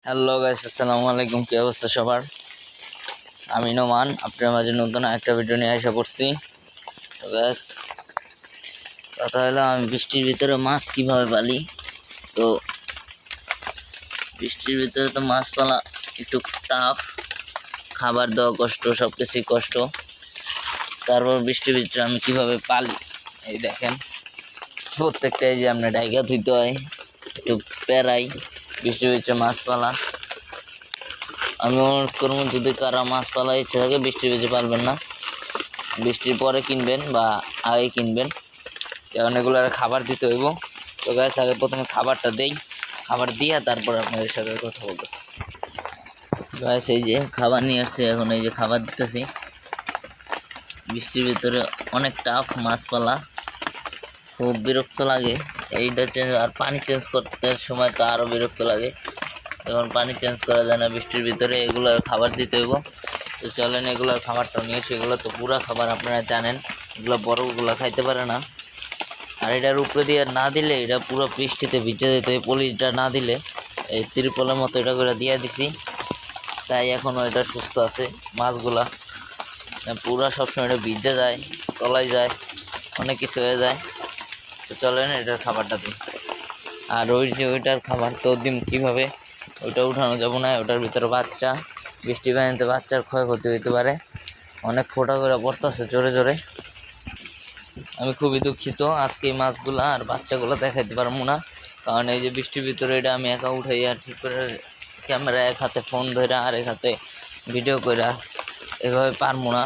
Hello guys, আসসালামু আলাইকুম। কি অবস্থা সবার? আমি নোমান আপনার মাঝে নতুন একটা ভিডিও নিয়ে আসা করছি। তো গাইস, কথা হলো আমি বৃষ্টির ভিতরে মাছ কিভাবে পালি। তো বৃষ্টির ভিতরে তো মাছ পালা একটু টাফ, খাবার দেওয়া কষ্ট, সব কিছুই কষ্ট। তারপর বৃষ্টির ভিতরে আমি কিভাবে পালি, এই দেখেন প্রত্যেকটাই যে আমরা ডাইকা ধুইতে হয়, একটু প্যারাই বৃষ্টির ভিতরে মাছ পালা। আমি অনুরোধ করবো, যদি কারা মাছ পালার ইচ্ছা থাকে বৃষ্টির ভিজে পারবেন না, বৃষ্টির পরে কিনবেন বা আগে কিনবেন, কারণ এগুলো খাবার দিতে হইব। তো গাছ আগে প্রথমে খাবারটা দেই, খাবার দিয়ে তারপর আপনাদের সাথে কথা বলতেছি। গাছ এই যে খাবার নিয়ে আসছি, এখন এই যে খাবার দিতেছি। বৃষ্টির ভিতরে অনেক টাফ মাছ পালা, খুব বিরক্ত লাগে। এইটা চেঞ্জ আর পানি চেঞ্জ করতে সময় তো আরও বিরক্ত লাগে, এখন পানি চেঞ্জ করা যায় না বৃষ্টির ভিতরে, এগুলোর খাবার দিতে হইব। তো চলেন এগুলোর খাবারটা নিয়ে, সেগুলো তো পুরা খাবার আপনারা জানেন, এগুলো বড়গুলো খাইতে পারে না। আর এটার উপরে দিয়ে না দিলে এটা পুরো বৃষ্টিতে ভিজে যেত, এই পলিটা না দিলে এই ত্রিপলের মতো এটা করে দিয়ে দিছি, তাই এখনও এটা সুস্থ আছে। মাছগুলা পুরা সবসময় এটা ভিজে যায়, তলায় যায়, অনেক কিছু হয়ে যায়। তো চলেন এটার খাবারটা দিই। আর ওই যে ওইটার খাবার তো দিন কীভাবে, ওইটা উঠানো যাবো না, ওটার ভিতরে বাচ্চা, বৃষ্টি পানিতে বাচ্চার ক্ষয়ক্ষতি হইতে পারে, অনেক ফোঁটা করে পড়তেছে জোরে জোরে। আমি খুবই দুঃখিত, আজকে এই মাছগুলো আর বাচ্চাগুলো দেখাইতে পারবো না, কারণ এই যে বৃষ্টির ভিতরে এটা আমি একা উঠাই আর ঠিক করে ক্যামেরা এক হাতে ফোন ধরে আর এক হাতে ভিডিও করে এভাবে পারবো না।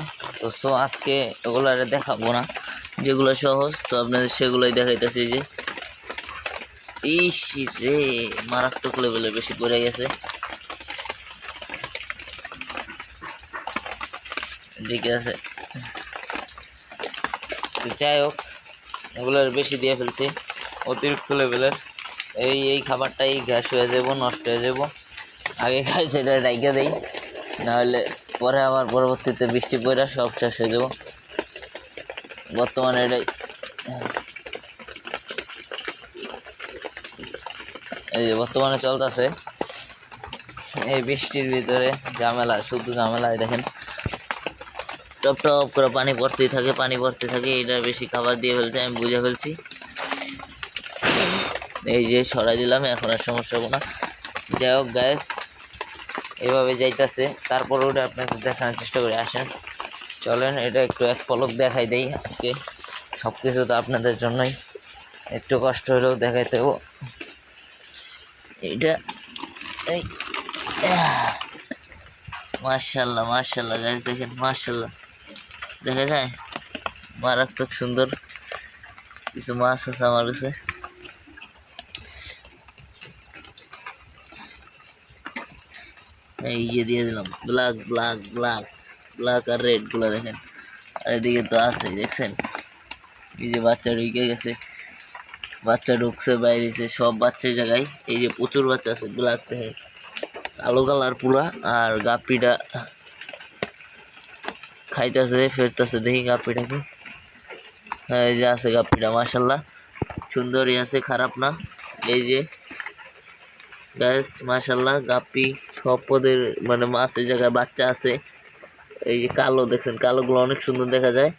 তো আজকে এগুলো দেখাবো না, যেগুলো সহজ তো আপনাদের সেগুলোই দেখাইতেছি। যে ইস রে, মারাত্মক লেভেলে বেশি পড়ে গেছে, ঠিক আছে। যাই হোক, এগুলোর বেশি দিয়ে ফেলছি, অতিরিক্ত লেভেলের। এই খাবারটাই গ্যাস হয়ে যাব, নষ্ট হয়ে যাব, আগে খাই সেটা রাইখা দেই, নাহলে পরে আবার পরবর্তীতে বৃষ্টি পড়ে সব শেষ হয়ে যাব। বর্তমানে এটাই এই যে বর্তমানে চলতেছে, এই বৃষ্টির ভিতরে ঝামেলা, শুধু ঝামেলায় দেখেন টপ টপ করে পানি পড়তেই থাকে, পানি পড়তে থাকে। এটা বেশি খাবার দিয়ে ফেলছে, আমি বুঝে ফেলছি। এই যে সরাই দিলাম, এখন আর সমস্যা হবো না। যাই হোক গ্যাস এভাবে যাইতেছে, তারপর ওটা আপনাদের দেখানোর চেষ্টা করে আসেন। চলেন এটা একটু এক পলক দেখাই দেই। আজকে সব কিছু তো আপনাদের জন্যই, একটু কষ্ট হলেও দেখাইতে হবো। এইটা এই মাশাল্লাহ মাশাল্লাহ গাছ দেখেন, মাশাল্লাহ দেখা যায়, মারাত্মক সুন্দর কিছু মাছ আছে আমার কাছে। এই যে দিয়ে দিলাম ব্ল্যাক ব্ল্যাক ব্ল্যাক ব্ল্যাক আর রেড গুলো দেখেন। আর এদিকে তো আছে, দেখছেন এই যে বাচ্চা ঢুকে গেছে, বাচ্চা ঢুকছে বাইরেছে, সব বাচ্চা জায়গায়। এই যে প্রচুর বাচ্চা আছে, ব্ল্যাক দেখে কালো কালার পুরা। আর গাপ্পিটা খাইতেছে ফেরতেছে, দেখি গাপ্পিটাকে। হ্যাঁ এই যে আছে গাপ্পিটা, মাশাল্লাহ সুন্দরই আছে, খারাপ না। এই যে গ্যাস মাশাল্লাহ গাপ্পি সব পদের মানে মাছের জায়গায় বাচ্চা আছে। এই যে কালো দেখছেন, কালোগুলো অনেক সুন্দর দেখা যায়,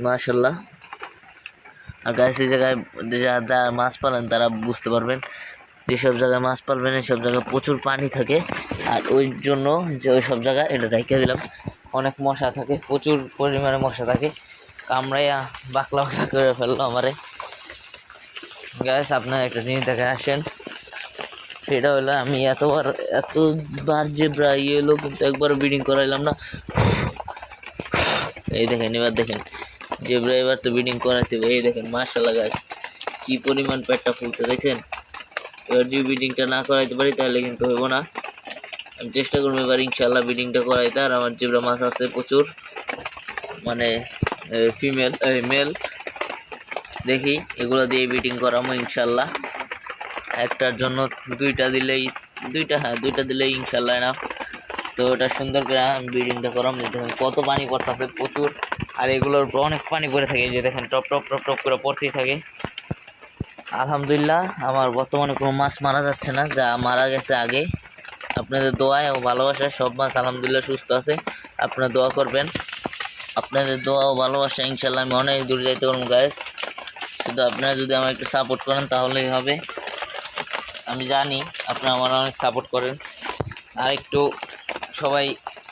মাশাল্লাহ। আর গ্যাস এই জায়গায় যারা মাছ পালেন তারা বুঝতে পারবেন, যেসব জায়গায় মাছ পালবেন এসব জায়গায় প্রচুর পানি থাকে। আর ওই জন্য যে ওই সব জায়গায় এটা রেখে দিলাম, অনেক মশা থাকে, প্রচুর পরিমাণে মশা থাকে, কামড়াইয়া বাকলা বাকলা করে ফেললো আমারে। গ্যাস আপনার একটা জিনিস দেখে আসেন, সেটা হলো আমি এতবার জেব্রা এলো কিন্তু একবার ব্রিডিং করাইলাম না। এই দেখেন, এবার দেখেন জেব্রা এবার তো ব্রিডিং করাইতে হবে। এই দেখেন মাশাআল্লাহ গাছ কি পরিমাণ পেটটা ফুলছে দেখেন। এবার যদি ব্রিডিংটা না করাইতে পারি তাহলে কিন্তু হইব না। আমি চেষ্টা করবো এবার ইনশাল্লাহ ব্রিডিংটা করাইতে। আর আমার জেব্রা মাছ আছে প্রচুর, মানে ফিমেল মেল, দেখি এগুলো দিয়ে ব্রিডিং করাবো ইনশাল্লাহ। একটার জন্য দুইটা দিলেই ইনশাল্লাহ না। তো ওটা সুন্দর করে আমি ব্রিডিংটা করাবো। দেখেন কত পানি পড়তেছে, প্রচুর। আর এগুলোর উপর অনেক পানি পড়ে থাকে, যে দেখেন টপ টপ টপ টপ করে পড়তেই থাকে। আলহামদুলিল্লাহ আমার বর্তমানে কোনো মাছ মারা যাচ্ছে না, যা মারা গেছে আগে। আপনাদের দোয়ায় ও ভালোবাসায় সব মাছ আলহামদুলিল্লাহ সুস্থ আছে। আপনারা দোয়া করবেন, আপনাদের দোয়া ও ভালোবাসা ইনশাল্লাহ আমি অনেক দূর যাইতে পারবো গাইস। শুধু আপনারা যদি আমার একটু সাপোর্ট করেন তাহলেই হবে। আমি জানি আপনারা আমার অনেক সাপোর্ট করেন। আর একটু সবাই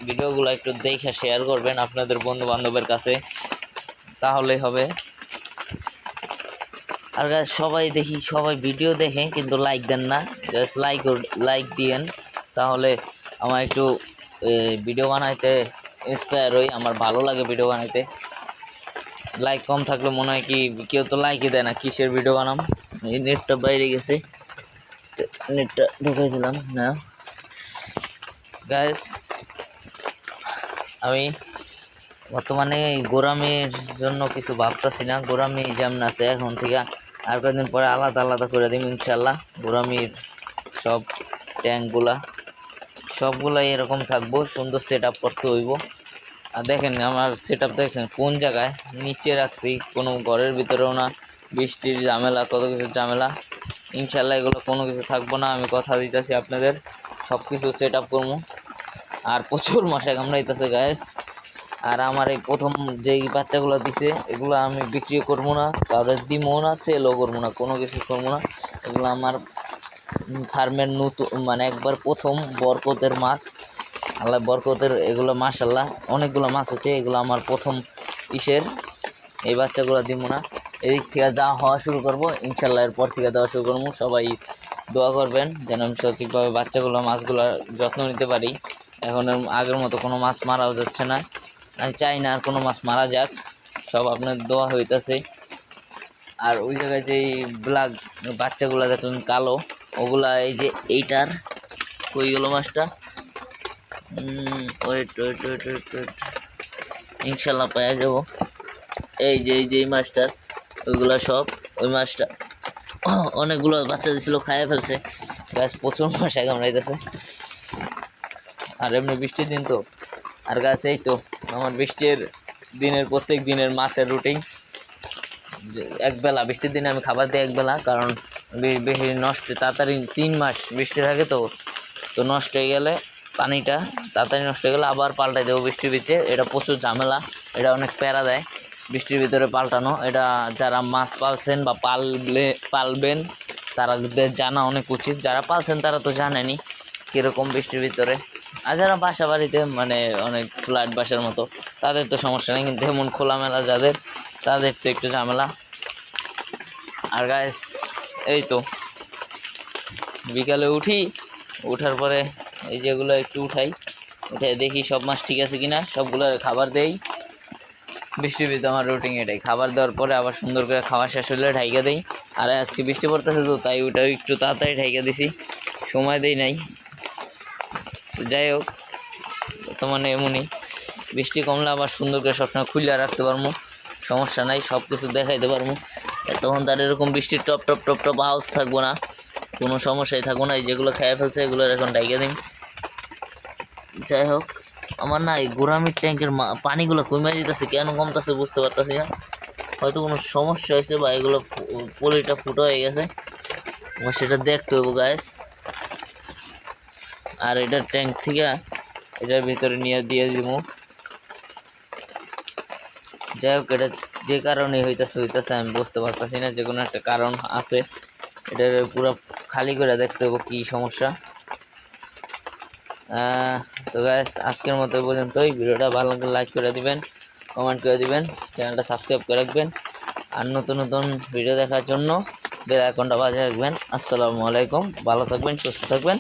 ভিডিওগুলো একটু দেখে শেয়ার করবেন আপনাদের বন্ধু বান্ধবের কাছে, তাহলেই হবে। আর গাইস সবাই দেখি সবাই ভিডিও দেখে কিন্তু লাইক দেন না, জাস্ট লাইক দিয়েন, তাহলে আমার একটু ভিডিও বানাইতে ইন্সপায়ার হই, আমার ভালো লাগে ভিডিও বানাইতে। লাইক কম থাকলে মনে হয় কি কেউ তো লাইকই দেয় না, কিসের ভিডিও বানাম। এই নেটটা বাইরে গেছে, নেটটা ঢুকাই দিলাম না গাইস। আমি বর্তমানে গোরামির জন্য কিছু ভাবতেছি না, গোরামি যেমন আছে এখন থেকে আর কয়েকদিন পরে আলাদা আলাদা করে দিব ইনশাল্লাহ। গোরামির সব সবগুলাই এরকম থাকবো, সুন্দর সেট আপ করতে হইব। আর দেখেন আমার সেট আপ দেখছেন কোন জায়গায়, নিচে রাখছি, কোনো ঘরের ভিতরেও না। বৃষ্টির ঝামেলা, কত কিছু ঝামেলা, ইনশাল্লাহ এগুলো কোনো কিছু থাকবো না, আমি কথা দিতেছি আপনাদের। সব কিছু সেট আপ করবো। আর প্রচুর মশা কামড়াইতেছে গাইস। আর আমার এই প্রথম যেই বাচ্চাগুলো দিছে এগুলো আমি বিক্রি করবো না, কারোর দিমও না, সেলও করবো না, কোনো কিছু করবো না। এগুলো আমার ফার্মের নতুন, মানে একবার প্রথম বরকতের মাছ, আল্লাহ বরকতের। এগুলো মাশাল্লাহ অনেকগুলো মাছ হচ্ছে, এগুলো আমার প্রথম এই বাচ্চাগুলো দিব না। এদিক থেকে যা হওয়া শুরু করবো ইনশাল্লাহ, এরপর থেকে দেওয়া শুরু করবো। সবাই দোয়া করবেন যেন আমি সঠিকভাবে মাছগুলোর যত্ন নিতে পারি। এখন আগের মতো কোনো মাছ মারাও যাচ্ছে না, আমি চাই না আর কোনো মাছ মারা যাক, সব আপনার দোয়া হইতেছে। আর ওই জায়গায় যেই ব্ল্যাক বাচ্চাগুলো দেখলেন কালো, ওগুলা এই যে এইটার কই গেল মাছটা, ওয়েট ইনশাল্লাহ পাওয়া যাবো। এই যে মাছটার ওইগুলা সব, ওই মাছটা অনেকগুলো বাচ্চা দিয়েছিল, খাইয়ে ফেলছে গাছ। প্রচুর মশা কামড়াইতেছে, আর এমনি বৃষ্টির দিন তো। আর গাছ এই তো আমার বৃষ্টির দিনের প্রত্যেক দিনের মাছের রুটিন একবেলা। বৃষ্টির দিনে আমি খাবার দিই একবেলা, কারণ বেশি নষ্ট তাড়াতাড়ি 3 মাস বৃষ্টি থাকে তো নষ্ট হয়ে গেলে পানিটা তাড়াতাড়ি নষ্ট হয়ে গেলে আবার পাল্টাই দেবো বৃষ্টির ভিতরে। এটা প্রচুর ঝামেলা, এটা অনেক প্যারা দেয় বৃষ্টির ভিতরে পাল্টানো। এটা যারা মাছ পালছেন বা পালবেন তাদের জানা অনেক উচিত। যারা পালছেন তারা তো জানেনি কীরকম বৃষ্টির ভিতরে। আর যারা বাসা বাড়িতে মানে অনেক ফ্ল্যাট বাসার মতো তাদের তো সমস্যা নেই, কিন্তু এমন খোলামেলা যাদের, তাদের তো একটু ঝামেলা। আর গাইস এই তো বিকালে উঠার পরে এই যেগুলো একটু উঠে দেখি সব মাছ ঠিক আছে কিনা, সবগুলো খাবার দেই। বৃষ্টির ভিতরে আমার রুটিন এটাই, খাবার দেওয়ার পরে আবার সুন্দর করে খাওয়া শেষ হলে ঢাইকা দেই। আর আজকে বৃষ্টি পড়তেছে তো তাই ওটাও একটু তাড়াতাড়ি ঢাইকা দিছি, সময় দেই নাই। যাই হোক বর্তমানে এমনই, বৃষ্টি কমলে আবার সুন্দর করে সবসময় খুলে রাখতে পারবো, সমস্যা নাই, সব কিছু দেখাইতে পারবো। তখন তার এরকম বৃষ্টির টপ টপ টপ টপ আওয়াজ থাকবো না, কোনো সমস্যাই থাকবো না। এই যেগুলো খেয়ে ফেলছে এগুলোর এখন ডাইকে দিন। যাই হোক আমার না এই গোরামির ট্যাঙ্কের পানিগুলো কমে যেতেছে, কেন কমতেছে বুঝতে পারতেছি না। হয়তো কোনো সমস্যা হয়েছে বা এগুলো পলিটা ফুটো হয়ে গেছে, সেটা দেখতে হইব গাইস। আর এটার ট্যাঙ্ক থেকে এটার ভিতরে নিয়ে দিয়ে দিব। যাই হোক এটা যে কারণে হইতেছে আমি বুঝতে পারতেছি না, যে কোনো একটা কারণ আছে। এটার পুরো খালি করে দেখতে হবে কী সমস্যা। তো গাইস আজকের মতো পর্যন্তই। ভিডিওটা ভালো লাগলে লাইক করে দিবেন, কমেন্ট করে দিবেন, চ্যানেলটা সাবস্ক্রাইব করে রাখবেন। আর নতুন ভিডিও দেখার জন্য বেল আইকনটা বাজিয়ে রাখবেন। আসসালামু আলাইকুম, ভালো থাকবেন, সুস্থ থাকবেন।